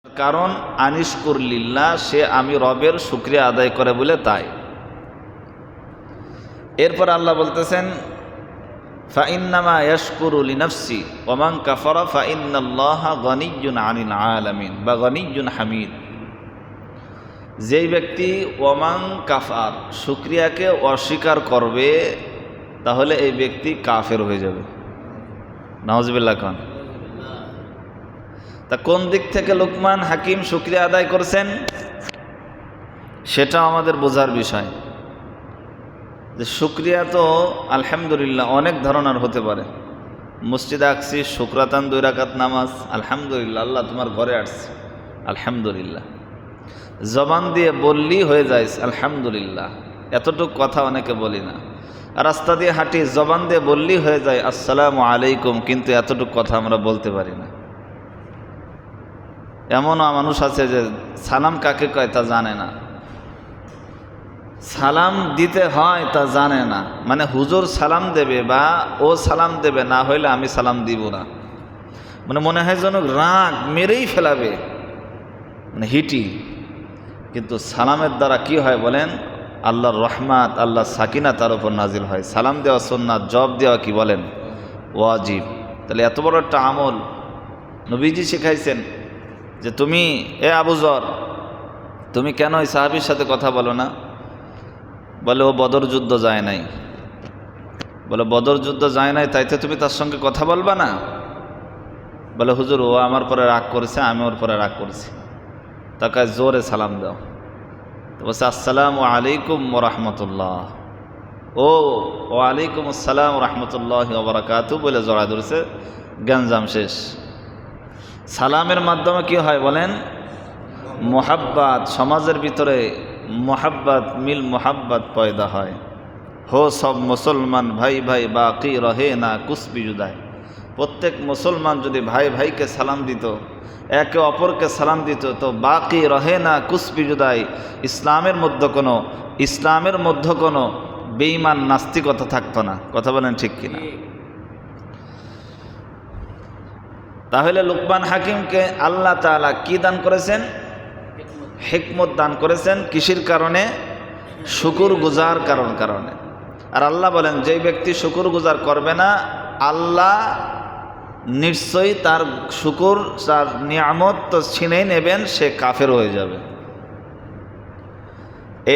কারণ আনিশকুর লিল্লাহ, সে আমি রবের শুকরিয়া আদায় করে বলে তাই। এরপর আল্লাহ বলতেছেন ফাইন্নামা ইয়াশকুরু লিনাফসি ওয়া মান কাফারা ফাইন্নাল্লাহা গনিয়্যুন আনিল আলামিন বা গনিয়্যুন হামিদ। যেই ব্যক্তি ওয়ামান কাফার শুকরিয়াকে অস্বীকার করবে তাহলে এই ব্যক্তি কাফের হয়ে যাবে। নাউজুবিল্লাহ খান। তা কোন দিক থেকে লুকমান হাকিম শুকরিয়া আদায় করছেন সেটা আমাদের বোঝার বিষয়। যে শুকরিয়া তো আলহামদুলিল্লাহ অনেক ধরনের হতে পারে। মসজিদে আসছি, শুকরাতান 2 রাকাত নামাজ, আলহামদুলিল্লাহ, আল্লাহ তোমার ঘরে আসছে, আলহামদুলিল্লাহ। জবান দিয়ে বললেই হয়ে যায় আলহামদুলিল্লাহ, এতটুকু কথা অনেকে বলি না। রাস্তা দিয়ে হাঁটি, জবান দিয়ে বললেই হয়ে যায় আসসালামু আলাইকুম, কিন্তু এতটুকু কথা আমরা বলতে পারি না। এমনও মানুষ আছে যে সালাম কাকে কয় তা জানে না, সালাম দিতে হয় তা জানে না। মানে হুজুর সালাম দেবে বা ও সালাম দেবে, না হইলে আমি সালাম দিব না। মানে মনে হয় যেন রাগ মেরেই ফেলাবে, মানে হিটি। কিন্তু সালামের দ্বারা কি হয় বলেন? আল্লাহর রহমাত, আল্লাহর সাকিনা তার উপর নাজিল হয়। সালাম দেওয়া সুন্নাত, জবাব দেওয়া কি বলেন ওয়াজিব। তাহলে এত বড় একটা আমল নবীজি শিখাইছেন যে তুমি আবু যর, তুমি কেন ওই সাহাবীর সাথে কথা বলো না? বলে ও বদর যুদ্ধ যায় নাই। বলে বদর যুদ্ধ যায় নাই তাইতে তুমি তার সঙ্গে কথা বলবা না? বলে হুজুর ও আমার পরে রাগ করেছে, আমি ওর পরে রাগ করেছি, তাকে জোরে সালাম দাও। তো বলছে আসসালামু আলাইকুম ওয়া রাহমাতুল্লাহ। ও ওয়ালাইকুম আসসালাম ওয়া রাহমাতুল্লাহি ওয়া বারাকাতুহু বলে জড়া ধরেছে, গঞ্জাম শেষ। সালামের মাধ্যমে কি হয় বলেন? মোহাব্বত, সমাজের ভিতরে মোহাব্বত, মিল মোহাব্বত পয়দা হয়। হো সব মুসলমান ভাই ভাই, বাকি রহে না কুছ ভি জুদাই। প্রত্যেক মুসলমান যদি ভাই ভাইকে সালাম দিত, একে অপরকে সালাম দিত, তো বাকি রহে না কুছ ভি জুদাই, ইসলামের মধ্যে কোনো বেঈমান নাস্তিকতা থাকতো না। কথা বলেন ঠিক কিনা? তাহলে লুকমান হাকিমকে আল্লাহ তাআলা কি দান করেছেন? হিকমত দান করেছেন। কিসের কারণে? শুকুর গুজার কারণে। আর আল্লাহ বলেন যেই ব্যক্তি শুকুর গুজার করবে না, আল্লাহ নিশ্চয়ই তার শুকুর, তার নিয়ামত তো ছিনেই নেবেন, সে কাফের হয়ে যাবে।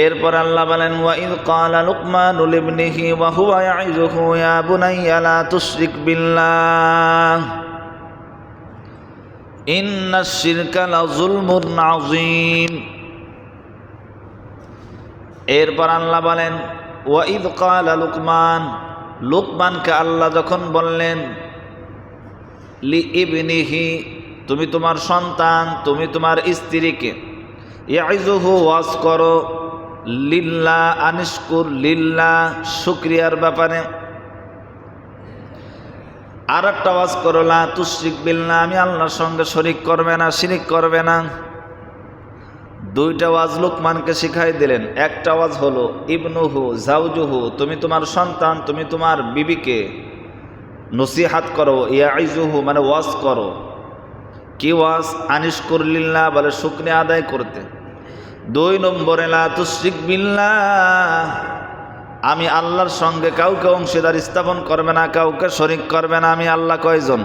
এরপর আল্লাহ বলেন ওয়াইদ ক্বালা লুকমানু লিবনিহি ওয়া হুয়া ইয়াইযুহু ইয়া বুনাইয়া লা তুশরিক বিল্লাহ ইন্নাশ শিরকা লাযুলমুন আযীম। এরপর আল্লাহ বলেন ওয়াইদ ক্বালা লুকমান, লুকমানকে আল্লাহ যখন বললেন লিইবনিহি, তুমি তোমার সন্তান, তুমি তোমার স্ত্রীকে, ইয়াইযুহু ওয়াজ করো, লিল্লাহ আনিশকুর লিল্লাহ শুকরিয়ার ব্যাপারে, আর একটা ওয়াজ করো লা তুশরিক বিল্লাহ, আমি আল্লাহর সঙ্গে শরীক করবে না, শিরিক করবে না। 2টা ওয়াজ লুকমানকে শিখাই দিলেন। একটা ওয়াজ হলো ইবনুহু জাওজুহু, তুমি তোমার সন্তান, তুমি তোমার বিবিকে নসিহাত করো, ইয়াইজুহু মানে ওয়াজ করো। কি ওয়াজ? আনিশকুর লিল্লাহ বলে শুকরিয়া আদায় করতে। 2 নম্বরে লা তুশরিক বিল্লাহ, আমি আল্লাহর সঙ্গে কাউকে অংশীদার স্থাপন করবে না, কাউকে শরীক করবে না। আমি আল্লাহ কয়জন?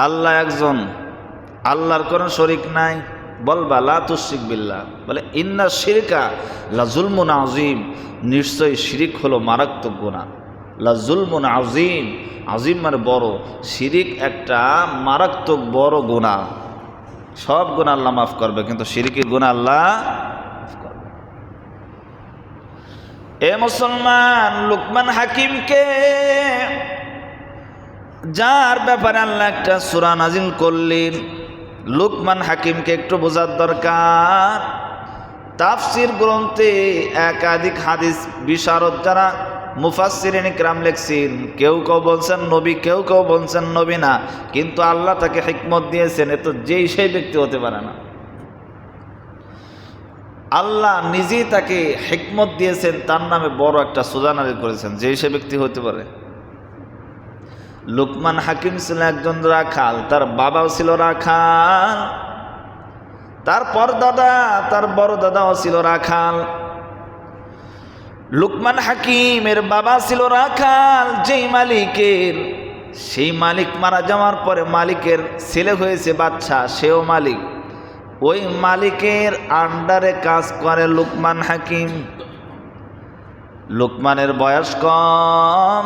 আল্লাহ একজন, আল্লাহর কোনো শরীক নাই। বলবা লা তুশরিক বিল্লাহ, বলে ইন্না শিরকা লাযুলমুন আযীম, নিশ্চয়ই শিরিক হলো মারাত্মক গুনাহ। লাযুলমুন আযীম, আযীম মানে বড়, শিরিক একটা মারাত্মক বড় গুনাহ। সব গুনাহ আল্লাহ মাফ করবে, কিন্তু শিরিকের গুনাহ আল্লাহ মাফ করবে। এ মুসলমান, লুকমান হাকিমকে যার ব্যাপারে আল্লাহ একটা সূরা নাজিল করলেন, লুকমান হাকিমকে একটু বোঝার দরকার। তাফসীর গ্রন্থে একাধিক হাদিস বিশারদ যারা মুফাসসিরিন ইকরাম লিখছেন, কেউ বলছেন নবী, কেউ বলছেন নবী না, কিন্তু আল্লাহ তাকে হিকমত দিয়েছেন। এ তো যেই সেই ব্যক্তি হতে পারে না। আল্লাহ নিজেই তাকে হিকমত দিয়েছেন, তার নামে বড় একটা সুজা নাজিল করেছেন, যেই সে ব্যক্তি হতে পারে। লুকমান হাকিম ছিল একজন রাখাল, তার বাবাও ছিল রাখাল, তারপর দাদা, তার বড় দাদাও ছিল রাখাল। লুকমান হাকিমের বাবা ছিল রাখাল যেই মালিকের, সেই মালিক মারা যাওয়ার পরে মালিকের ছেলে হয়েছে বাচ্চা, সেও মালিক। ওই মালিকের আন্ডারে কাজ করে লুকমান হাকিম। লুকমানের বয়স কম,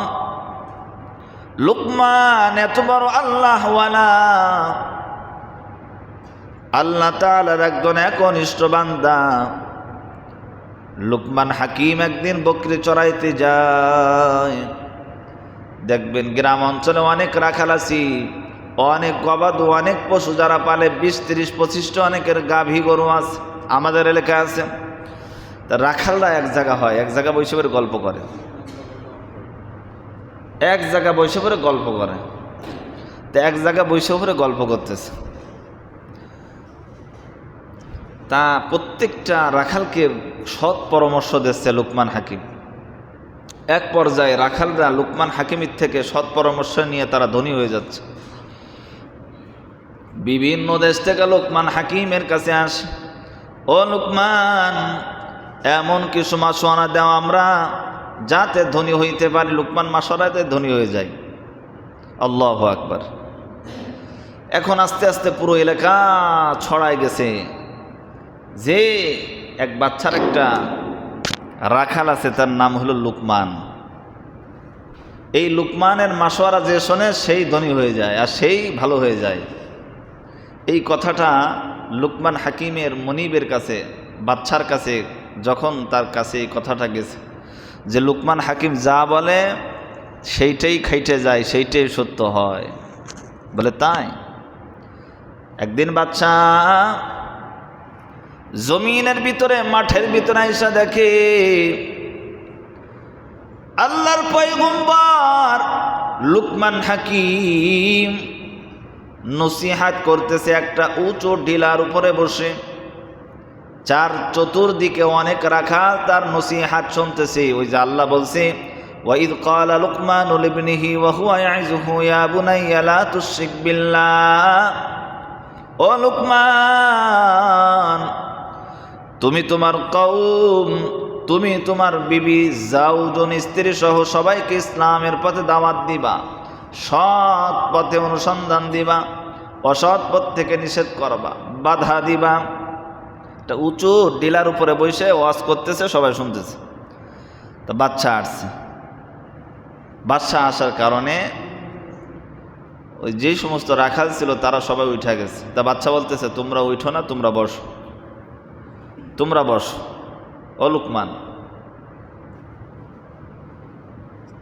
লুকমান এত বড় আল্লাহওয়ালা, আল্লাহ তাআলার একজন একনিষ্ঠ বান্দা। লুকমান হাকিম একদিন বকরি চড়াইতে যায়। দেখবেন গ্রাম অঞ্চলে অনেক রাখাল আছি, অনেক গবাদি, অনেক পশু যারা পালে, 20, 30, 25টা অনেকের গাভী গরু আছে, আমাদের এলাকায় আছে। তা রাখালরা এক জায়গা হয়, এক জায়গা বসে করে গল্প করে, এক জায়গা বসে করে গল্প করে। তা এক জায়গা বসে করে গল্প করতেছে, তা প্রত্যেকটা রাখালকে সৎ পরামর্শ দিচ্ছে লুকমান হাকিম। এক পর্যায়ে রাখালরা লুকমান হাকিমের থেকে সৎ পরামর্শ নিয়ে তারা ধনী হয়ে যাচ্ছে। বিভিন্ন দেশ থেকে লুকমান হাকিমের কাছে আসে, ও লুকমান, এমন কিছু মাসওয়ারা দাও আমরা যাতে ধনী হইতে পারি। লুকমান মাসওয়ারাতে ধনী হয়ে যায়। আল্লাহু আকবার। এখন আস্তে আস্তে পুরো এলাকা ছড়ায় গেছে যে এক বাচ্চার একটা রাখাল আছে, তার নাম হলো লুকমান। এই লুকমানের মাসওয়ারা যে শোনে সেই ধনী হয়ে যায় আর সেই ভালো হয়ে যায়। এই কথাটা লুকমান হাকিমের মনিবের কাছে, বাচ্চার কাছে, যখন তার কাছে এই কথাটা গেছে যে লুকমান হাকিম যা বলে সেইটাই খাইটে যায়, সেইটাই সত্য হয়, বলে তাই। একদিন বাচ্চা জমিনের ভিতরে, মাঠের ভিতরে আইসা দেখে আল্লাহর পয়গম্বর লুকমান হাকিম নসিহাত করতেছে একটা উঁচু টিলার উপরে বসে। চার চতুর্দিকে অনেক রাখাল তার নসিহাত শুনতেছে। ওই যে আল্লাহ বলছে, ওয়াইদ ক্বালা লুকমানু লিবনিহি ওয়া হুয়া ইয়াইযুহু ইয়া বুনাইয়া লা তুশরিক বিল্লাহ। ও লুকমান, তুমি তোমার কওম, তুমি তোমার বিবি, জাওজন, স্ত্রী সহ সবাইকে ইসলামের পথে দাওয়াত দিবা, সৎ পথে অনুসন্ধান দিবা, অসৎ পথ থেকে নিষেধ করবা, বাধা দিবা। একটা উঁচু ডিলার উপরে বসে ওয়াজ করতেছে, সবাই শুনতেছে। তা বাচ্চা আসছে, বাচ্চা আসার কারণে ওই যে সমস্ত রাখাল ছিল তারা সবাই উঠে গেছে। তা বাচ্চা বলতেছে, তোমরা উঠো না, তোমরা বসো, তোমরা বসো। ও লুকমান,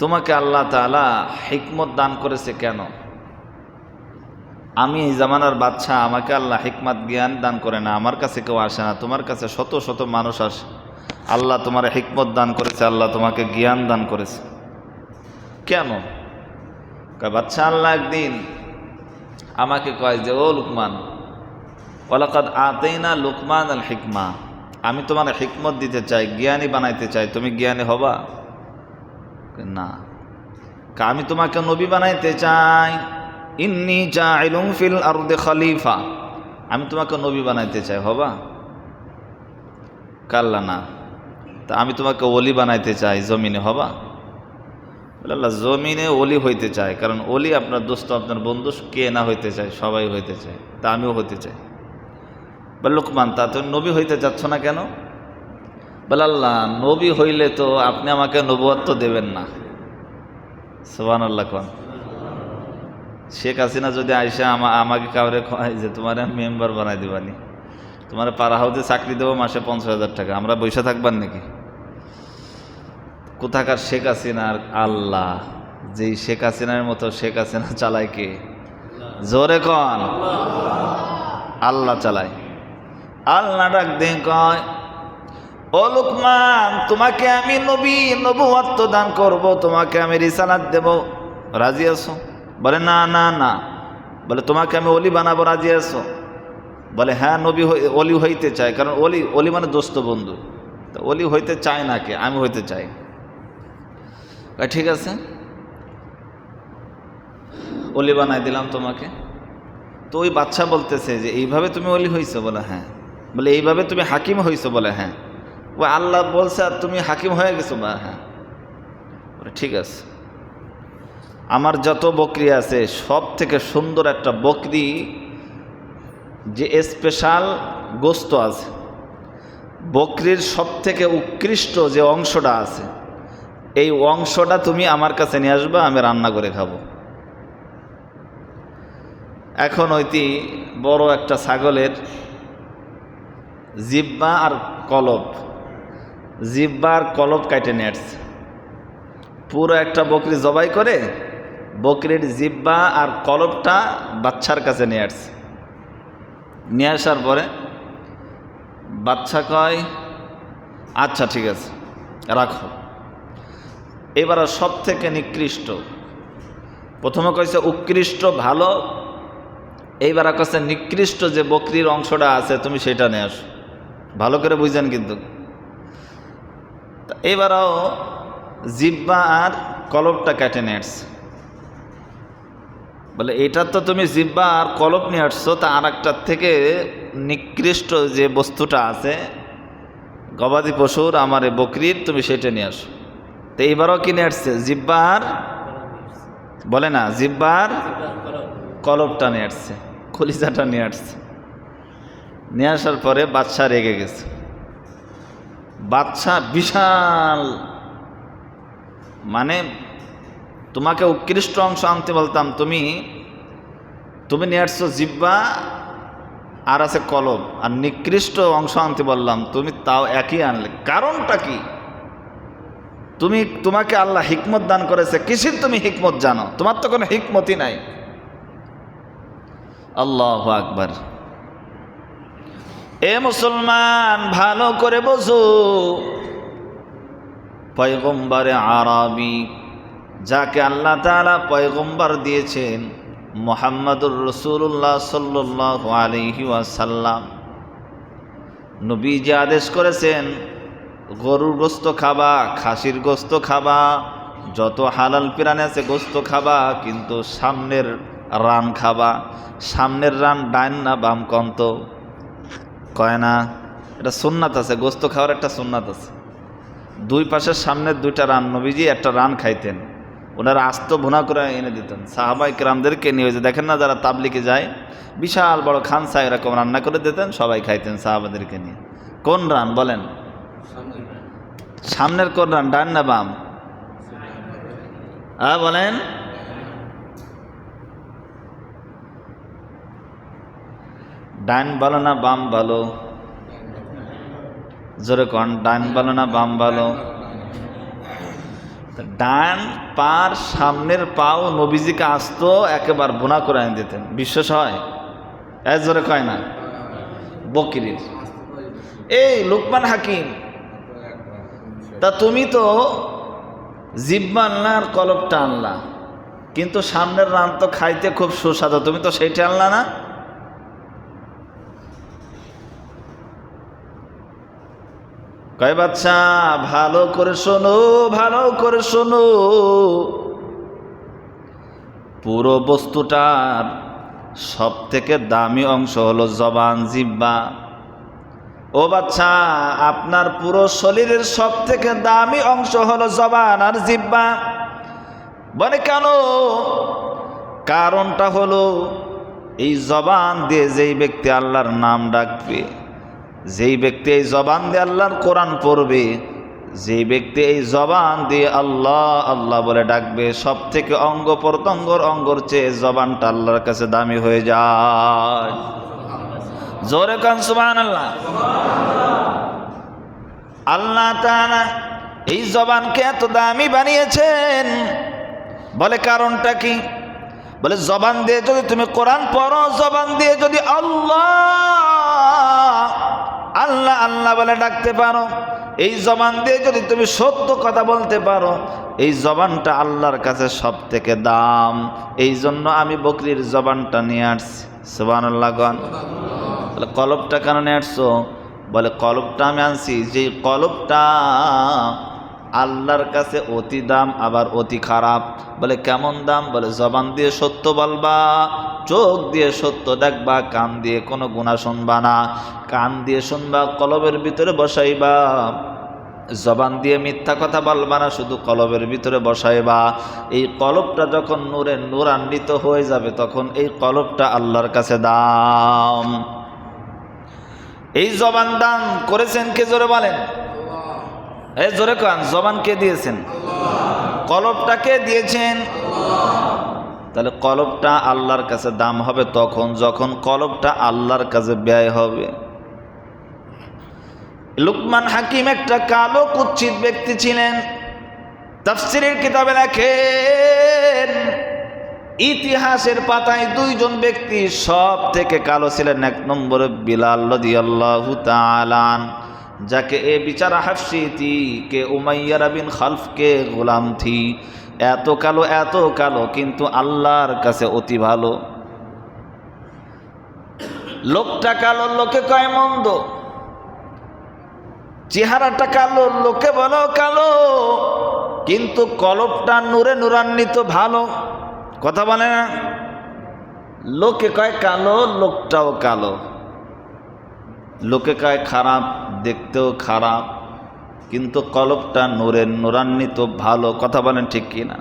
তোমাকে আল্লাহ তাআলা হিকমত দান করেছে কেন? আমি এই জামানার বাচ্চা, আমাকে আল্লাহ হিকমত জ্ঞান দান করে না, আমার কাছে কেউ আসে না, তোমার কাছে শত শত মানুষ আসে। আল্লাহ তোমার হিকমত দান করেছে, আল্লাহ তোমাকে জ্ঞান দান করেছে। কেন? বাচ্চা আল্লাহ একদিন আমাকে কয় যে, ও লুকমান, ওয়ালাকাদ আতাইনা লুকমান আল হিকমা, আমি তোমার হিকমত দিতে চাই, জ্ঞানী বানাইতে চাই, তুমি জ্ঞানী হবা? না। আমি তোমাকে নবী বানাইতে চাই, ইন্নী জাইলুম ফিল আরদি খলিফা, আমি তোমাকে নবী বানাইতে চাই, হবা? কাল্লা না। তা আমি তোমাকে ওলি বানাইতে চাই, জমিনে হবা? বলে আল্লাহ জমিনে ওলি হইতে চায়, কারণ ওলি আপনার দোস্ত, আপনার বন্ধু, কে না হইতে চায়? সবাই হইতে চায়, তা আমিও হইতে চাই। বলে লুকমান, তা তুমি নবী হইতে চাচ্ছ না কেন? বলে আল্লাহ, নবী হইলে তো আপনি আমাকে নবুয়ত দেবেন না। সুবহানাল্লাহ। কোন শেখ হাসিনা যদি আইসা আমাকে কাউরে কয় যে তোমার মেম্বার বানাই দিবানি, তোমার পাড়া হাউতে চাকরি দেবো মাসে 50,000 টাকা, আমরা বসে থাকবার নাকি? কোথাকার শেখ হাসিনার আল্লাহ, যেই শেখ হাসিনার মতো শেখ হাসিনা চালায় কে? জোরে কন, আল্লাহ চালায়। আল্লাহ ডাক দিয়ে কয়, ও লুকমান, তোমাকে আমি নবুয়ত দান করব, তোমাকে আমি রিসালাত দেব, রাজি আছো? বলে না না না। বলে তোমাকে আমি ওলি বানাবো, রাজি আছো? বলে হ্যাঁ, নবী ওলি হইতে চায়, কারণ ওলি মানে দোস্ত বন্ধু। তো ওলি হইতে চায় না কে? আমি হইতে চাই। ঠিক আছে। অলি বানাই দিলাম তোমাকে। তো ওই বাচ্চা বলতেছে যে এইভাবে তুমি অলি হইছো? বলে হ্যাঁ। বলে এইভাবে তুমি হাকিম হইছো? বলে হ্যাঁ। ও আল্লাহ বলছে আর তুমি হাকিম হয়ে গেছো? বা হ্যাঁ। বলে ঠিক আছে, আমার যত বকরি আছে সব থেকে সুন্দর একটা বকরি, যে স্পেশাল গোস্ত আছে, বকরির সব থেকে উৎকৃষ্ট যে অংশটা আছে, এই অংশটা তুমি আমার কাছে নিয়ে আসবা, আমি রান্না করে খাবো। এখন ওইটি বড় একটা ছাগলের জিব্বা আর কলব, জিব্বা আর কলব কাটে নিয়ে আসছে। পুরো একটা বকরি জবাই করে বকরির জিব্বা আর কলবটা বাচ্চার কাছে নিয়ে আসছে। নিয়ে আসার পরে বাচ্চা কয় আচ্ছা ঠিক আছে রাখো। এবার সব থেকে নিকৃষ্ট, প্রথমে কইছে উৎকৃষ্ট ভালো, এইবার কইছে নিকৃষ্ট যে বকরির অংশটা আছে তুমি সেটা নিয়ে আসো। ভালো করে বুঝছেন কিন্তু। এবারও জিব্বা আর কলবটা কেটে নিয়ে আসছে। বলে এটা তো তুমি জিব্বা আর কলব নিয়ে আসছো, তা আর একটার থেকে নিকৃষ্ট যে বস্তুটা আছে গবাদি পশুর আমার এই বকরির, তুমি সেটা নিয়ে আসো। তো এইবারও কি নিয়ে আসছে? জিব্বা আর, বলে না, জিব্বা আর কলবটা নিয়ে আসছে, কলিজাটা নিয়ে আসছে। নিয়ে আসার পরে বাচ্চা রেগে গেছে। বাচ্চা বিশাল, মানে তোমাকে উৎকৃষ্ট অংশ আনতে বলতাম, তুমি নিয়ে আসছো জিব্বা আর আছে কলব, আর নিকৃষ্ট অংশ আনতে বললাম, তুমি তাও একই আনলে, কারণটা কি? তোমাকে আল্লাহ হিকমত দান করেছে, কিসের তুমি হিকমত জানো? তোমার তো কোনো হিকমতই নাই। আল্লাহু আকবার। এ মুসলমান ভালো করে বোঝো, পয়গম্বরে আরবি যাকে আল্লাহ তাআলা পয়গম্বর দিয়েছেন, মুহাম্মাদুর রাসূলুল্লাহ সাল্লাল্লাহু আলাইহি ওয়াসাল্লাম, নবীজি আদেশ করেছেন গরুর গোস্ত খাবা, খাসির গোস্ত খাবা, যত হালাল প্রাণী আছে গোস্ত খাবা, কিন্তু সামনের রান খাবা। সামনের রান ডাইন না বাম কন্ত কয় না, এটা সুন্নাত আছে, গোস্ত খাওয়ার একটা সুন্নাত আছে। দুই পাশের সামনের দুইটা রান, নবীজি একটা রান খাইতেন, ওনারা আস্ত ভুনা করে এনে দিতেন সাহাবাই কেরামদেরকে নিয়ে। যে দেখেন না যারা তাবলিগে যায়, বিশাল বড় খানসা এরকম রান্না করে দিতেন, সবাই খাইতেন সাহাবাদেরকে নিয়ে। কোন রান বলেন? সামনের কোন রান, ডান না বাম? বলেন। ডান ভালো না বাম ভালো? জোরে কন, ডান ভালো না বাম ভালো? ডান পার সামনের পাও নবীজিকে আস্ত একেবারে বোনা করে এনে দিতেন। বিশ্বাস হয়? জোরে কয় না? বকরির এই লুকমান হাকিম, তা তুমি তো জিব্বা আনলা আর কলবটা আনলা, কিন্তু সামনের রান তো খাইতে খুব সুস্বাদু, তুমি তো সেইটা আনলা না? কয় বাচ্চা ভালো করে শোনো, ভালো করে শোনো, পুরো বস্তুটার সব থেকে দামি অংশ হলো জবান, জিব্বা। ও বাচ্চা, আপনার পুরো শরীরের সব থেকে দামি অংশ হলো জবান আর জিব্বা। বলে কেন? কারণটা হলো এই জবান দিয়ে যেই ব্যক্তি আল্লাহর নাম ডাকবে, যেই ব্যক্তি এই জবান দিয়ে আল্লাহর কোরআন পড়বে, যেই ব্যক্তি এই জবান দিয়ে আল্লাহ আল্লাহ বলে ডাকবে, সব থেকে অঙ্গ প্রত্যঙ্গর অঙ্গর চেয়ে জবানটা আল্লাহর কাছে দামি হয়ে যায়। জোরে কান সুবহানাল্লাহ। আল্লাহ তাআলা এই জবানকে এত দামি বানিয়েছেন, বলে কারণটা কি? বলে জবান দিয়ে যদি তুমি কোরআন পড়ো, জবান দিয়ে যদি আল্লাহ আল্লাহ আল্লাহ বলে ডাকতে পারো, এই জবান দিয়ে যদি তুমি সত্য কথা বলতে পারো, এই জবানটা আল্লাহর কাছে সব থেকে দাম। এই জন্য আমি বকরির জবানটা নিয়ে আসছি। সুবহানাল্লাহ। বলে কলবটা কেন নিয়ে আসছো? বলে কলবটা আমি আনছি যে কলবটা আল্লাহর কাছে অতি দাম আবার অতি খারাপ। বলে কেমন দাম? বলে জবান দিয়ে সত্য বলবা, চোখ দিয়ে সত্য দেখবা, কান দিয়ে কোনো গুনাহ শুনবা না। কান দিয়ে শুনবা, কলবের ভিতরে বসাইবা। জবান দিয়ে মিথ্যা কথা বলবা না, শুধু কলবের ভিতরে বসাইবা। এই কলবটা যখন নূরে নূরান্বিত হয়ে যাবে তখন এই কলবটা আল্লাহর কাছে দাম। এই জবান দান করেছেন কে? জোরে বলেন, এই জোরে কান। জবান কে দিয়েছেন? কলবটা কে দিয়েছেন? তাহলে কলবটা আল্লাহর কাছে দাম হবে তখন যখন কলবটা আল্লাহর কাছে ব্যয় হবে। লুকমান হাকিম একটা কালো কুৎসিত ব্যক্তি ছিলেন। তাফসীরের কিতাবে লেখেন ইতিহাসের পাতায় দুইজন ব্যক্তি সব থেকে কালো ছিলেন। এক নম্বরে বিলাল রাদিয়াল্লাহু তাআলা, যাকে এ বিচারা হাফসি থি কে উমাইয়া বিন খালফ কে গোলাম থি। এত কালো কিন্তু আল্লাহর কাছে অতি ভালো। লোকটা কালো, লোকে কয় মন্দ। চেহারাটা কালো, লোকে বলো কালো, কিন্তু কলবটা নূরে নূরান্বিত ভালো। কথা বলে না? লোকে কয় কালো, লোকটাও কালো। লোকে কয় খারাপ, দেখতেও খারাপ, কিন্তু কলবটা নূরে নূরান্বিত ভালো। কথা বলেন ঠিক কিনা?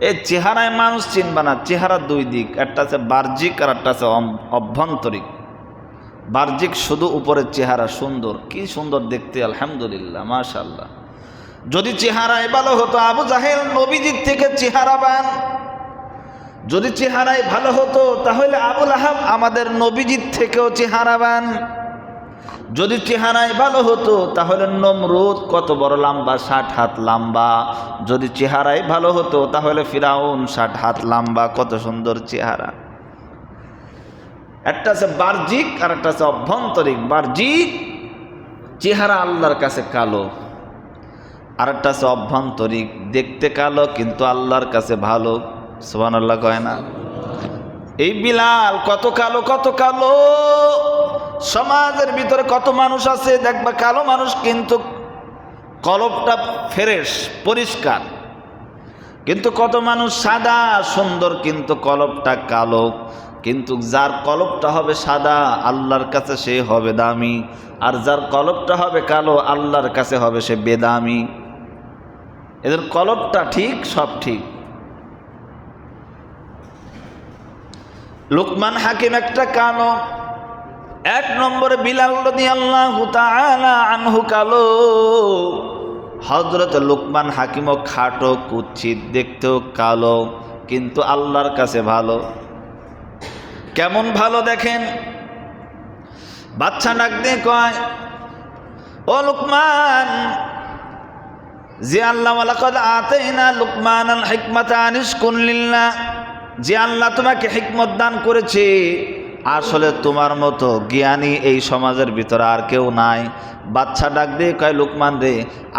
এই চেহারায় মানুষ চিনবা না। চেহারা দুই দিক, একটা আছে বাহ্যিক আর একটা আছে অভ্যন্তরিক। বাহ্যিক শুধু উপরের চেহারা সুন্দর, কি সুন্দর দেখতে, আলহামদুলিল্লাহ, মাশাআল্লাহ। যদি চেহারায় ভালো হতো আবু জাহেল নবীজির থেকে চেহারাবান। যদি চেহারায় ভালো হতো তাহলে আবু লাহাব আমাদের নবীজির থেকেও চেহারাবান। যদি চেহারায় ভালো হতো তাহলে নমরুদ কত বড় লম্বা, 60 হাত লম্বা। যদি চেহারায় ভালো হতো তাহলে ফিরাউন 60 হাত লম্বা। কত সুন্দর চেহারা। একটা আছে বাহ্যিক আর একটা আছে অভ্যন্তরিক। বাহ্যিক চেহারা আল্লাহর কাছে কালো, আর একটা আছে অভ্যন্তরিক, দেখতে কালো কিন্তু আল্লাহর কাছে ভালো। সুবহানাল্লাহ কয় না? এই বিলাল কত কালো, কত কালো। সমাজের ভিতরে কত মানুষ আছে দেখবা কালো মানুষ, কিন্তু কলবটা ফ্রেশ, পরিষ্কার। কিন্তু কত মানুষ সাদা সুন্দর, কিন্তু কলবটা কালো। কিন্তু যার কলবটা হবে সাদা আল্লাহর কাছে সে হবে দামি, আর যার কলবটা হবে কালো আল্লাহর কাছে হবে সে বেদামি। এদের কলবটা ঠিক, সব ঠিক। লুকমান হাকিম একটা কালো। এক নম্বরে বিলাল রাদিয়াল্লাহু তাআলা আনহু কালো। হযরত লুকমান হাকিমও খাটো, কুৎসিত, দেখতেও কালো, কিন্তু আল্লাহর কাছে ভালো। কেমন ভালো দেখেন। বাচ্চা ডাক দিয়ে কয়, ও লুকমান, যে আল্লাহ ওয়ালাকাদ আতাইনা লুকমানাল হিকমাতা আনিশকুর লিল্লাহ, যে আল্লাহ তোমাকে হিকমত দান করেছে, আসলে তোমার মতো জ্ঞানী এই সমাজের ভিতরে আর কেউ নাই। বাচ্চা ডাক দিয়ে কয়, লুকমান রে,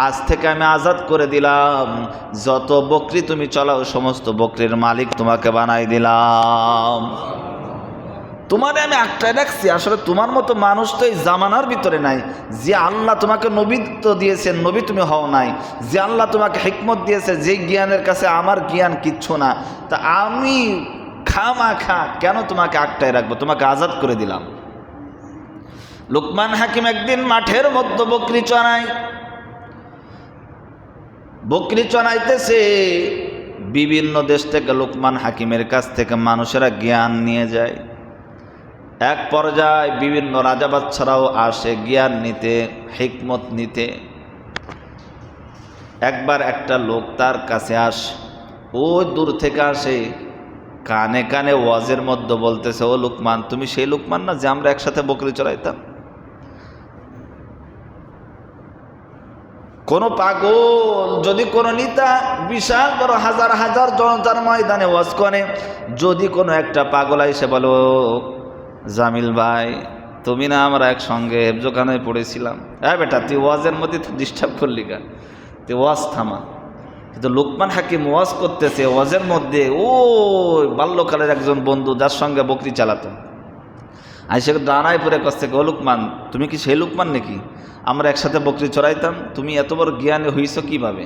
আজ থেকে আমি আজাদ করে দিলাম। যত বকরি তুমি চলাও সমস্ত বকরির মালিক তোমাকে বানাই দিলাম। তোমারে আমি একটাই রাখছি, আসলে তোমার মতো মানুষ তো এই জামানার ভিতরে নাই। যে আল্লাহ তোমাকে নবীত্ব দিয়েছেন, নবী তুমি হও নাই। যে আল্লাহ তোমাকে হিকমত দিয়েছে, যে জ্ঞানের কাছে আমার জ্ঞান কিচ্ছু না, তা আমি খামাখা কেন তোমাকে একটাই রাখবো? তোমাকে আজাদ করে দিলাম। লুকমান হাকিম একদিন মাঠের মধ্যে বকরি চড়ায়। বকরি চড়াইতেছে, বিভিন্ন দেশ থেকে লুকমান হাকিমের কাছ থেকে মানুষেরা জ্ঞান নিয়ে যায়। এক পর্যায়ে বিভিন্ন রাজা বাদশারাও আসে জ্ঞান নিতে, হিকমত নিতে। একবার একটা লোক তার কাছে আসে, ওই দূর থেকে আসে, কানে কানে ওয়াজের মধ্যে বলতেছে, ও লুকমান, তুমি সেই লুকমান না যে আমরা একসাথে বকরি চড়াইতাম? কোন পাগল যদি কোনো নেতা বিশাল বড় হাজার হাজার জনতার ময়দানে ওয়াজ করে, যদি কোনো একটা পাগল এসে বলো, জামিল ভাই, তুমি না আমরা একসঙ্গে হেফজোখানায় পড়েছিলাম, হ্যাঁ বেটা, তুই ওয়াজের মধ্যে ডিস্টার্ব করলি কেন? তুই ওয়াজ থামা। কিন্তু লুকমান হাকিম ওয়াজ করতেছে, ওয়াজের মধ্যে ও বাল্যকালের একজন বন্ধু যার সঙ্গে বকরি চালাতো, আইসে দাঁড়ায় পরে কাছ থেকে, ও লুকমান, তুমি কি সেই লুকমান নাকি? আমরা একসাথে বকরি চড়াইতাম, তুমি এত বড় জ্ঞানী হইছ কিভাবে?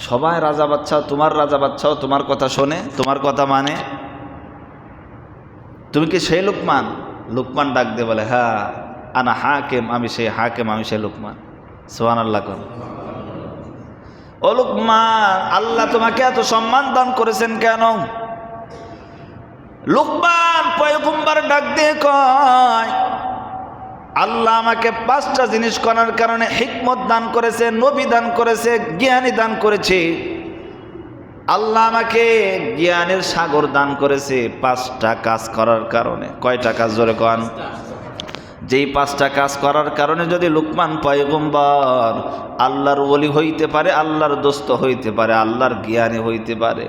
সবাই রাজা বাচ্চাও, তোমার রাজা বাচ্চাও তোমার কথা শোনে, তোমার কথা মানে, তুমি কি সেই লোকমান? লোকমান ডাক দিয়ে বলে, হ্যাঁ আনা হাকিম, আমি সেই হাকিম, আমি সেই লোকমান। সুবহানাল্লাহ কর। ও লোকমান, আল্লাহ তোমাকে এত সম্মান দান করেছেন কেন? লোকমান পয়গম্বর ডাক দিয়ে কয়, আল্লাহ আমাকে 5টা জিনিস করার কারণে হিকমত দান করেছে, নবী দান করেছে, জ্ঞানী দান করেছে। আল্লাহ আমাকে জ্ঞানের সাগর দান করেছে 5টা কাজ করার কারণে। কয়টা কাজ জোরে কন? যেই 5টা কাজ করার কারণে যদি লোকমান পয়গম্বর আল্লাহর ওলি হইতে পারে, আল্লাহর দোস্ত হইতে পারে, আল্লাহর জ্ঞানী হইতে পারে,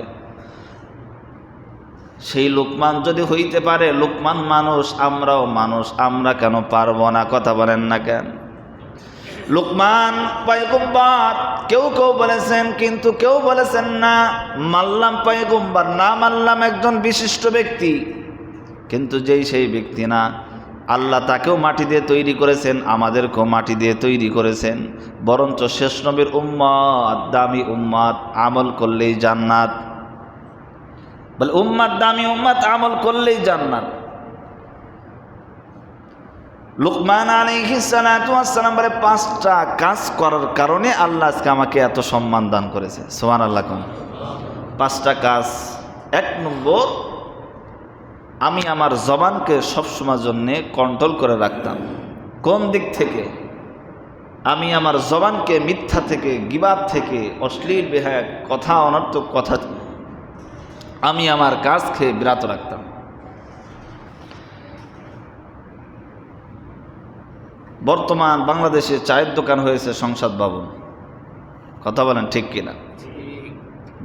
সেই লোকমান যদি হইতে পারে, লোকমান মানুষ, আমরাও মানুষ, আমরা কেন পারবো না? কথা বলেন না কেন? লোকমান পয়গম্বর কেউ কেউ বলেছেন, কিন্তু কেউ বলেছেন না মানলাম পয়গম্বর, না মানলাম একজন বিশিষ্ট ব্যক্তি, কিন্তু যেই সেই ব্যক্তি না, আল্লাহ তাকেও মাটি দিয়ে তৈরি করেছেন, আমাদেরকেও মাটি দিয়ে তৈরি করেছেন। বরঞ্চ শেষ নবীর উম্মত, দামি উম্মত, আমল করলেই জান্নাত। বলে উম্মত দামি উম্মত, আমল করলেই জান্নাত। লুকমান আলাইহিস সালাতু ওয়াস সালাম বলে 5টা কাজ করার কারণে আল্লাহ আজকে আমাকে এত সম্মান দান করেছে। সুবহানাল্লাহ কোন 5টা কাজ? 1 নম্বর, আমি আমার জবানকে সবসময় জন্য কন্ট্রোল করে রাখতাম। কোন দিক থেকে? আমি আমার জবানকে মিথ্যা থেকে, গিবাত থেকে, অশ্লীল বেহায়া কথা, অনর্থক কথা, আমি আমার কাজকে বিরত রাখতাম। বর্তমান বাংলাদেশে চায়ের দোকান হয়েছে সংসদ ভবন। কথা বলেন ঠিক কিনা?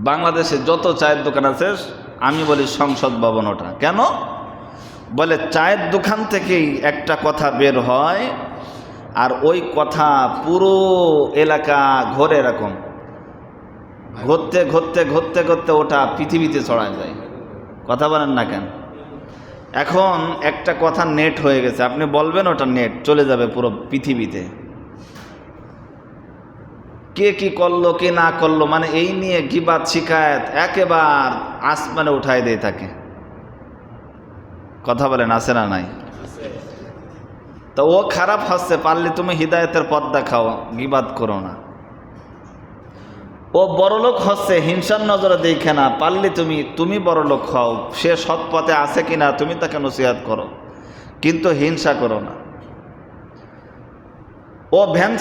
বাংলাদেশে যত চায়ের দোকান আছে আমি বলি সংসদ ভবন ওটা। কেন? বলে চায়ের দোকান থেকেই একটা কথা বের হয়, আর ওই কথা পুরো এলাকা ঘোরে, এরকম ঘুরতে ঘুরতে ঘুরতে ঘুরতে ওটা পৃথিবীতে ছড়ায় যায়। কথা বলেন না কেন? এখন একটা কথা নেট হয়ে গেছে, আপনি বলবেন ওটা নেট চলে যাবে পুরো পৃথিবীতে। কে কি করলো, কে না করলো, মানে এই নিয়ে গিবাত শিকায়েত একেবারে আসমানে উঠাই দিয়ে থাকে। কথা বলেন আছে না নাই? তো ও খারাপ হচ্ছে, পারলে তুমি হিদায়তের পথ দেখাও, গিবাত করো না। ও বড়লোক হচ্ছে, হিংসার নজরে দেখে না, পারলে তুমি বড়লোক হও, সে সৎ পথে আছে কিনা তুমি তাকে নসিহত করো, কিন্তু হিংসা করো না। ও ভ্যান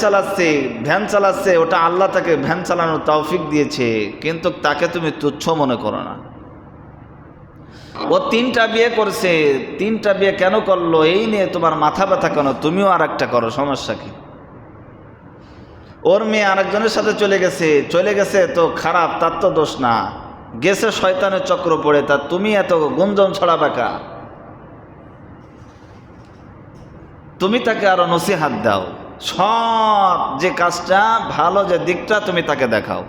চালাচ্ছে, ওটা আল্লাহ তাকে ভ্যান চালানোর তৌফিক দিয়েছে, কিন্তু তাকে তুমি তুচ্ছ মনে করো না। ও 3টা বিয়ে করছে, 3টা বিয়ে কেন করলো এই নিয়ে তোমার মাথা ব্যথা কেন? তুমিও আর একটা করো, সমস্যা কি? ওর মেয়ে আরেকজনের সাথে চলে গেছে তো খারাপ, তার তো দোষ না, গেছে শয়তানের চক্র পড়ে, তা তুমি এত গুঞ্জন ছড়াবে কা? তুমি তাকে আরো নসিহত দাও, সৎ যে কাজটা, ভালো যে দিকটা তুমি তাকে দেখাও।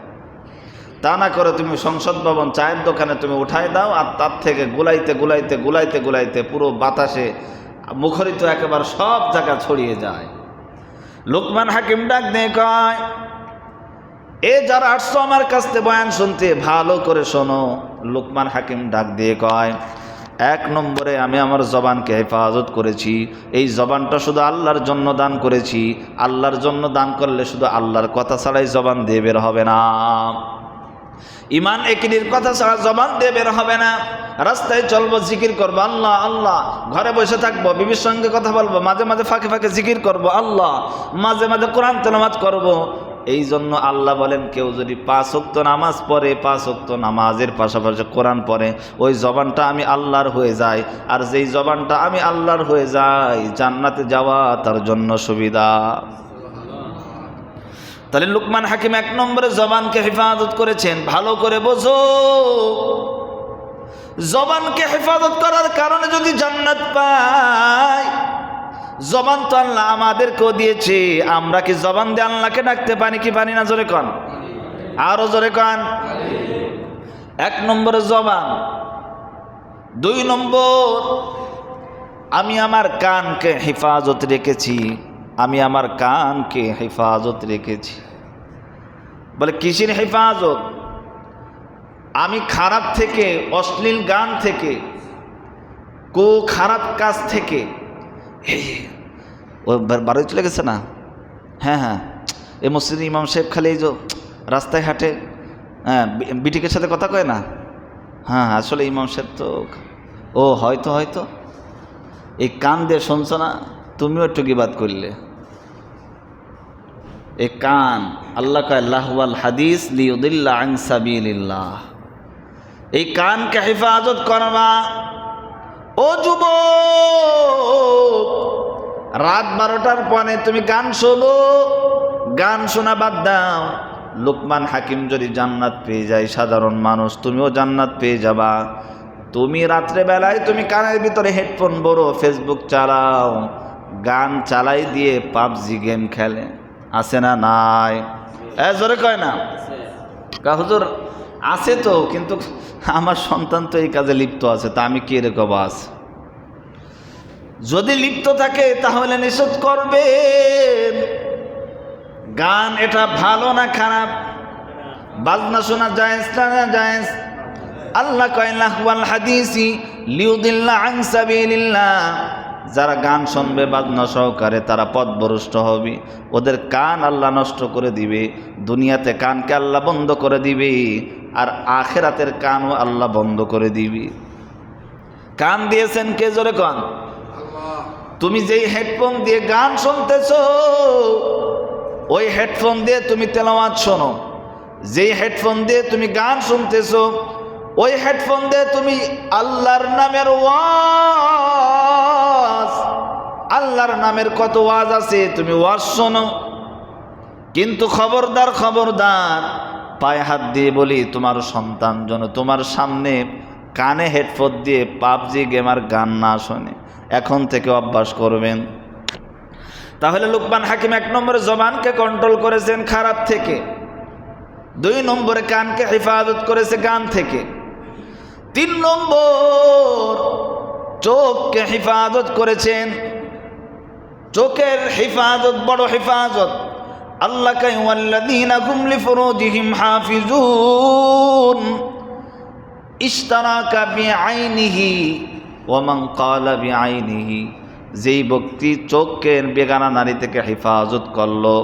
তা না করে তুমি সংসদ ভবন, চায়ের দোকানে তুমি উঠাই দাও, আর তার থেকে গুলাইতে পুরো বাতাসে মুখরিত একেবারে সব জায়গা ছড়িয়ে যায়। লোকমান হাকিম ডাক দিয়ে কয়, এ যারা আসছো আমার কাছ থেকে বয়ান শুনতে, ভালো করে শোনো। লোকমান হাকিম ডাক দিয়ে কয়, 1 নম্বরে আমি আমার জবানকে হেফাজত করেছি। এই জবানটা শুধু আল্লাহর জন্য দান করেছি। আল্লাহর জন্য দান করলে শুধু আল্লাহর কথা ছাড়াই জবান দিয়ে বের হবে না, ইমান একিনির কথা ছাড়া জবান দিয়ে বের হবে না। রাস্তায় চলবো, জিকির করবো আল্লাহ আল্লাহ, ঘরে বসে থাকবো, বিবির সঙ্গে কথা বলবো, মাঝে মাঝে ফাঁকে ফাঁকে জিকির করবো আল্লাহ, মাঝে মাঝে কোরআন তেলাওয়াত করবো। এই জন্য আল্লাহ বলেন, কেউ যদি 5 ওয়াক্ত নামাজ পড়ে, 5 ওয়াক্ত নামাজের পাশাপাশি কোরআন পড়ে, ওই জবানটা আমি আল্লাহর হয়ে যায়। আর যেই জবানটা আমি আল্লাহর হয়ে যাই, জান্নাতে যাওয়া তার জন্য সুবিধা। তাহলে লোকমান হাকিম 1 নম্বরে জবানকে হেফাজত করেছেন। ভালো করে বোঝো, জবানকে হেফাজত করার কারণে যদি জান্নাত পাই, জবান তো আল্লাহ আমাদেরকেও দিয়েছে। আমরা কি জবান দিয়ে আল্লাহকে ডাকতে পারি কি পারি না? জোরে কন, আরো জোরে কন। 1 নম্বরে জবান। 2 নম্বর, আমি আমার কানকে হেফাজত রেখেছি। আমি আমার কানকে হেফাজত রেখেছি। বলে কিসের হেফাজত? আমি খারাপ থেকে, অশ্লীল গান থেকে, খারাপ কাজ থেকে। ও বাড়ি চলে গেছে না? হ্যাঁ, এই মসজিদের ইমাম সাহেব খালি এই যে রাস্তায় হাঁটে, হ্যাঁ, বিটিকের সাথে কথা কয় না। হ্যাঁ, আসলে ইমাম সাহেব তো ও হয়তো এই কান দিয়ে শুনছো না, তুমিও একটু গিবাদ করলে। এই কান, আল্লাহ কয় লাহওয়াল হাদিস লিউদিল্লা আন সাবিলিল্লাহ। এই কানকে হেফাজত করবা। ও যুবক, রাত 12টার পরে তুমি গান শোনো, গান শোনা বাদ দাও। লোকমান হাকিম যদি জান্নাত পেয়ে যায়, সাধারণ মানুষ তুমিও জান্নাত পেয়ে যাবা। তুমি রাত্রে বেলায় তুমি কানের ভিতরে হেডফোন বড়, ফেসবুক চালাও, গান চালাই দিয়ে পাবজি গেম খেলে, আছে না নাই? জোরে কয় না? হুজুর আছে তো, কিন্তু আমার সন্তান তো এই কাজে লিপ্ত আছে, তা আমি কি এরকম আছে? যদি লিপ্ত থাকে তাহলে নিষেধ করবে। গান এটা ভালো না খারাপ? বাজনা শোনা জায়েজ না জায়েজ? আল্লাহ কয় লাহওয়াল হাদিসি লিউদিল্লা আন সাবিলিল্লাহ। যারা গান শুনবে বাজনা সহকারে তারা পথভ্রষ্ট হবে, ওদের কান আল্লাহ নষ্ট করে দিবে। দুনিয়াতে কানকে আল্লাহ বন্ধ করে দিবে, আর আখিরাতের কানও আল্লাহ বন্ধ করে দিবে। কান দিয়েছেন কে? জোরে কান। তুমি যেই হেডফোন দিয়ে গান শুনতেছো, ওই হেডফোন দিয়ে তুমি তেলাওয়াত শোনো। যেই হেডফোন দিয়ে তুমি গান শুনতেছো, ওই হেডফোন দিয়ে তুমি আল্লাহর নামের ওয়াজ, আল্লাহর নামের কত ওয়াজ আছে, তুমি ওয়াজ শোনো। কিন্তু খবরদার, পায়ে হাত দিয়ে বলি, তোমার সন্তান যেন তোমার সামনে কানে হেডফোন দিয়ে পাবজি গেমার গান না শোনে। এখন থেকে অভ্যাস করবেন। তাহলে লোকমান হাকিম 1 নম্বরে জবানকে কন্ট্রোল করেছেন খারাপ থেকে, 2 নম্বরে কানকে হেফাজত করেছে গান থেকে, 3 নম্বর চোখকে হেফাজত করেছেন। চোখের হেফাজত বড় হেফাজত। আল্লাহ কয় ওয়াল্লাযীনা হুম লিফুরুজিহিম হাফিজুন ইশতারাকা বিআইনিহি ওয়া মান ক্বালা বিআইনিহি। যেই ব্যক্তি চোখকে বেগানা নারী থেকে হেফাজত করলো,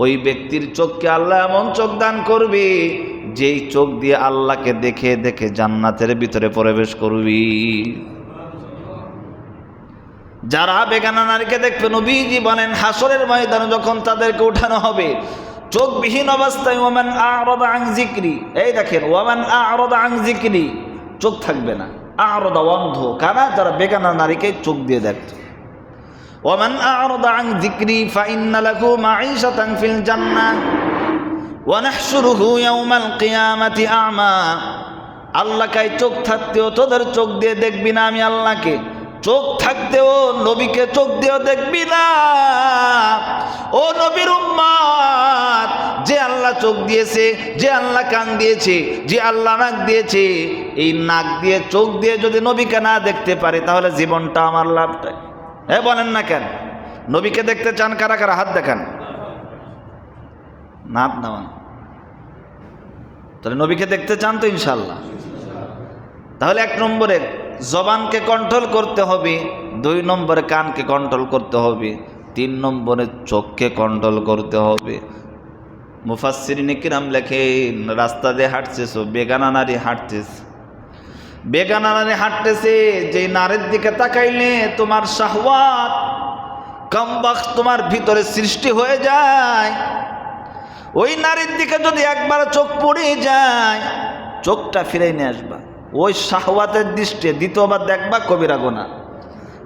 ওই ব্যক্তির চোখকে আল্লাহ এমন চোখ দান করবে যেই চোখ দিয়ে আল্লাহকে দেখে দেখে জান্নাতের ভিতরে প্রবেশ করবি। যারা বেগানা নারীকে দেখবে, নবীজি বলেন হাসরের ময়দানে যখন তাদেরকে উঠানো হবে চোখবিহীন অবস্থায়, ওয়ামান আ'রাদা আন যিকরি, এই দেখেন ওয়ামান আ'রাদা আন যিকরি, চোখ থাকবে না। আ'রাদা অন্ধ কারা? যারা বেগানা নারীকে চোখ দিয়ে দেখত। ওয়ামান আ'রাদা আন যিকরি ফাইন্না লাহু মাঈশাতান ফিল জান্নাহ ওয়া নাহশুরুহু ইয়াওমাল কিয়ামাতি আ'মা। আল্লাহ কয় চোখ থাকতেও তোদের চোখ দিয়ে দেখবি না আমি আল্লাহকে, চোখ থাকতেও নবীকে চোখ দিয়েও দেখবি না। ও নবীর উম্মত, যে আল্লাহ চোখ দিয়েছে, যে আল্লাহ কান দিয়েছে, যে আল্লাহ নাক দিয়েছে, এই নাক দিয়ে চোখ দিয়ে যদি নবীকে না দেখতে পারে তাহলে জীবনটা আমার লাভটাই। বলেন না কেন? নবীকে দেখতে চান কারা কারা? হাত দেখান। না হাত নামান। তাহলে নবীকে দেখতে চান তো ইনশাল্লাহ। তাহলে 1 নম্বরে জবানকে কন্ট্রোল করতে হবে, 2 নম্বরে কানকে কন্ট্রোল করতে হবে, 3 নম্বরে চোখকে কন্ট্রোল করতে হবে। মুফাসসিরিনে কিরাম লেখেন, রাস্তা দিয়ে হাঁটতেছ, বেগানা নারী হাঁটতেছে, বেগানা নারী হাঁটতেছে, যে নারীর দিকে তাকাইলে তোমার শাহওয়াত কামবাখ তোমার ভিতরে সৃষ্টি হয়ে যায়, ওই নারীর দিকে যদি একবার চোখ পড়ে যায়, চোখটা ফিরে নিয়ে আসবা। ওই শাহওয়াতের দৃষ্টি দ্বিতীয়বার দেখবা কবিরা গুনাহ।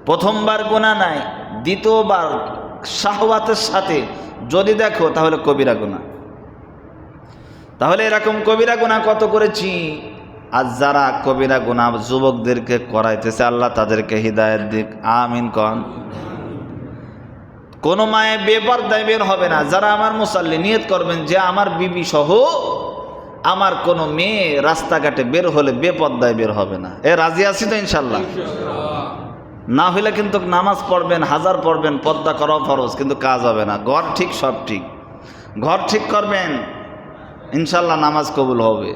প্রথমবার গুনাহ নাই, দ্বিতীয়বার শাহওয়াতের সাথে যদি দেখো তাহলে কবিরা গুনাহ। তাহলে এরকম কবিরা গুনাহ কত করেছি। আর যারা কবিরা গুনাহ যুবকদেরকে করাইতেছে, আল্লাহ তাদেরকে হিদায়াত দিক, আমিন কন। কোন মায়ে বেপরদায় বের হবে না। যারা আমার মুসাল্লি নিয়ত করবেন যে আমার বিবি সহ আমার কোনো মেয়ে রাস্তাঘাটে বের হলে বেপরদায় বের হবে না। রাজি আছি তো ইনশাল্লাহ? না হইলে কিন্তু নামাজ পড়বেন, হাজার পড়বেন, পর্দা করাও ফরজ, কিন্তু কাজ হবে না। ঘর ঠিক, সব ঠিক, ঘর ঠিক করবেন, ইনশাল্লাহ নামাজ কবুল হবে।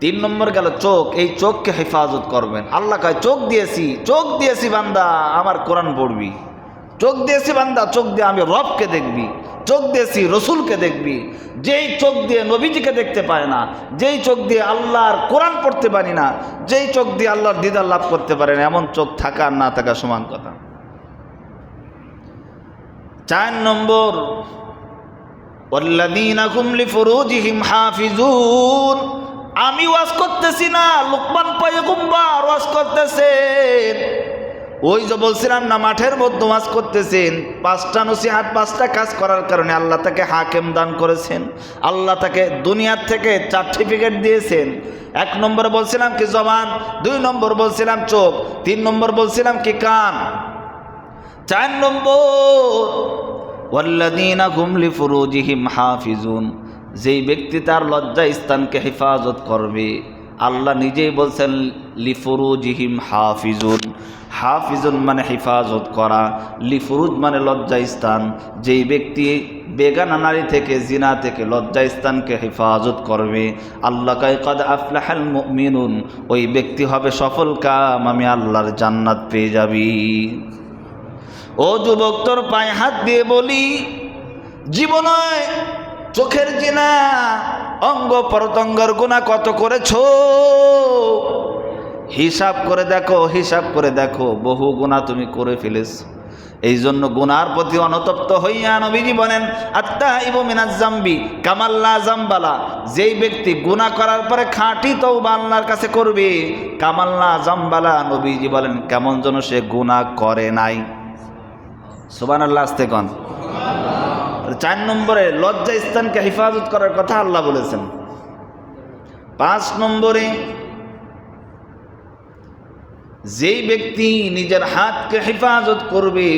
3 নম্বর গেল চোখ। এই চোখকে হেফাজত করবেন। আল্লাহ কয় চোখ দিয়েছি বান্দা আমার কোরআন পড়বি, চোখ দিয়েছি বান্দা, চোখ দিয়ে আমি রবকে দেখবি, চোখ দিয়েছি রসুলকে দেখবি। যেই চোখ দিয়ে নবীজিকে দেখতে পায় না, যেই চোখ দিয়ে আল্লাহর কোরআন পড়তে পারি না, যেই চোখ দিয়ে আল্লাহর দিদার লাভ করতে পারে না, এমন চোখ থাকা আর না থাকা সমান কথা। 4 নম্বর, ওয়াল্লাযীনা হুম লিফুরুজিহিম হাফিজুন। আমি ওয়াজ করতেছি না, লোকমান পয়গম্বর ওয়াজ করতেছেন। ওই যে বলছিলাম না, মাঠের মধ্যে ওয়াজ করতেছেন। 5টা নসিহত, 5টা কাজ করার কারণে আল্লাহ তাকে হাকিম দান করেছেন। আল্লাহ তাকে দুনিয়ার থেকে সার্টিফিকেট দিয়েছেন। 1 নম্বর বলছিলাম কি জবান, 2 নম্বর বলছিলাম চোখ, 3 নম্বর বলছিলাম কি কান, 4 নম্বর ওয়াল্লাযীনা হুম লিফুরুজিহিম হাফিজুন। যেই ব্যক্তি তার লজ্জা স্থানকে হেফাজত করবে, আল্লাহ নিজেই বলছেন লিফুরুজিহিম হাফিজুন। হাফিজুন মানে হেফাজত করা, লিফুরুজ মানে লজ্জা স্থান। যেই ব্যক্তি বেগানা নারী থেকে, জিনা থেকে লজ্জা স্থানকে হেফাজত করবে, আল্লাহ কয় কদ আফলাহাল মুমিনুন, ওই ব্যক্তি হবে সফল কাম, আমি আল্লাহর জান্নাত পেয়ে যাবি। ও যুবক, তোর পায়ে হাত দিয়ে বলি, জীবনে চোখের জিনা, অঙ্গ প্রত্যঙ্গের গুনাহ কত করেছো? হিসাব করে দেখো, বহু গুনাহ তুমি করে ফেলেছো। এই জন্য গুনার প্রতি অনুতপ্ত হইয়া নবীজি বলেন আত্তাইবু মিনাজ জামবি কামাল্লা জামবালা। যেই ব্যক্তি গুনাহ করার পরে খাঁটি তওবা আল্লাহর কাছে করবে, কামাল্লা জামবালা, নবীজি বলেন কেমন যেন সে গুনাহ করে নাই। সুবহানাল্লাহ, আস্তে কোন। 4 নম্বরে লজ্জা স্থানকে হেফাজত করার কথা আল্লাহ বলেছেন। 5 নম্বরে যেই ব্যক্তি নিজের হাতকে হেফাজত করবে,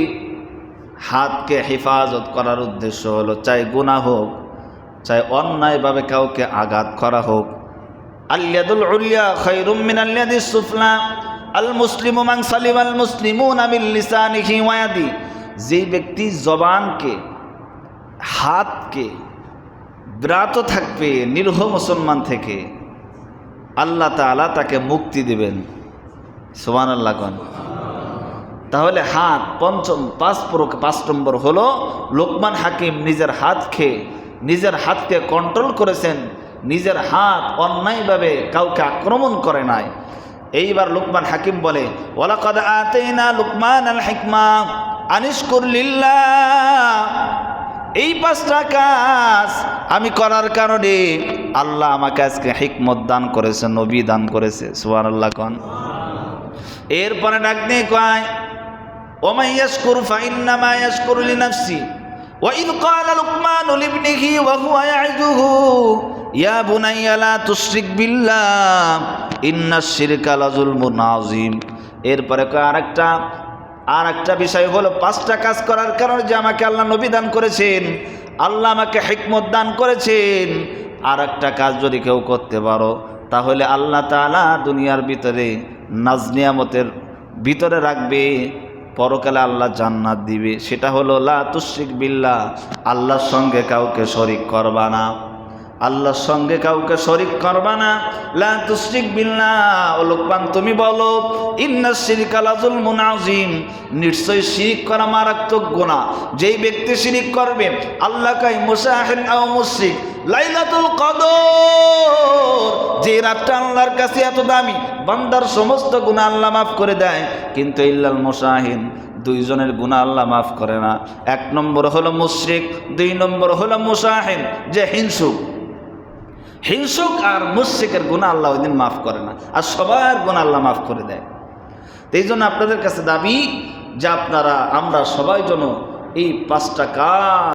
হাতকে হেফাজত করার উদ্দেশ্য হলো চাই গুনাহ হোক, চাই অন্যায়ভাবে কাউকে আঘাত করা হোক। আল-ইয়াদুল উলিয়া খায়রুম মিনাল ইয়াদিস সুফলা, আল মুসলিমু মান সালিমাল মুসলিমুনা মিন লিসানিহি ওয়া ইয়াদি। যেই ব্যক্তি জবানকে, হাতকে বিরত থাকবে নিরহ মুসলমান থেকে, আল্লাহ তাআলা তাকে মুক্তি দিবেন। সুবহানাল্লাহ কোন। তাহলে হাত 5 নম্বর হলো লোকমান হাকিম নিজের হাতকে কন্ট্রোল করেছেন। নিজের হাত অন্যায়ভাবে কাউকে আক্রমণ করে নাই। এইবার লোকমান হাকিম বলে ওয়ালাকাদ আতাইনা লুকমানাল হিকমা আনিশকুর লিল্লাহ। এই 5টা কাজ আমি করার কারণে আল্লাহ আমাকে আজকে হিকমত দান করেছে, নবী দান করেছে। সুবহানাল্লাহ কোন। এরপরে ডাক দিয়ে কয় ওমাই ইয়াশকুরু ফাইন্নামা ইয়াশকুরু লিনাফসি ওয়া ইয ক্বালা লুকমানু লিবনিহি ওয়া হুয়া ইয়াইযুহু ইয়া বুনাইয়া লা তুশরিক বিল্লাহ ইন্নাশ শিরকা লাযুলমুন আযীম। এরপরে কয় আরেকটা বিষয় হলো 5টা কাজ করার কারণে যে আমাকে আল্লাহ নবী দান করেছেন, আল্লাহ আমাকে হিকমত দান করেছেন। আরেকটা কাজ যদি কেউ করতে পারো, তাহলে আল্লাহ তাআলা দুনিয়ার ভিতরে নাজ নিয়ামতের ভিতরে রাখবে, পরকালে আল্লাহ জান্নাত দিবে। সেটা হলো লা তুশরিক বিল্লাহ, আল্লাহর সঙ্গে কাউকে শরীক করবা না, আল্লাহর সঙ্গে কাউকে শরীক করবা না। লা তুশরিক বিল্লাহ। ও লোকমান, তুমি বলো ইন্নাশ শিরকা লাযুলমুন আযীম, নিশ্চয়ই শিরক করা মারাত্মক গুনাহ। যেই ব্যক্তি শিরক করবে, আল্লাহ কয় মুশাহিন আও মুশরিক লাইলাতুল কদর, যে রাতটা আল্লাহর কাছে এত দামি, বান্দার সমস্ত গুনাহ আল্লাহ মাফ করে দেয়, কিন্তু ইল্লাল মুশাহিন, 2 জনের গুনাহ আল্লাহ মাফ করে না। 1 নম্বর হলো মুশরিক, 2 নম্বর হলো মুশাহিন, যে হিংসুক আর মুশরিকের গুনাহ আল্লাহ ওই দিন মাফ করে না, আর সবার গুনাহ আল্লাহ মাফ করে দেয়। এই জন্য আপনাদের কাছে দাবি যে আমরা সবাই যেন এই 5টা কাজ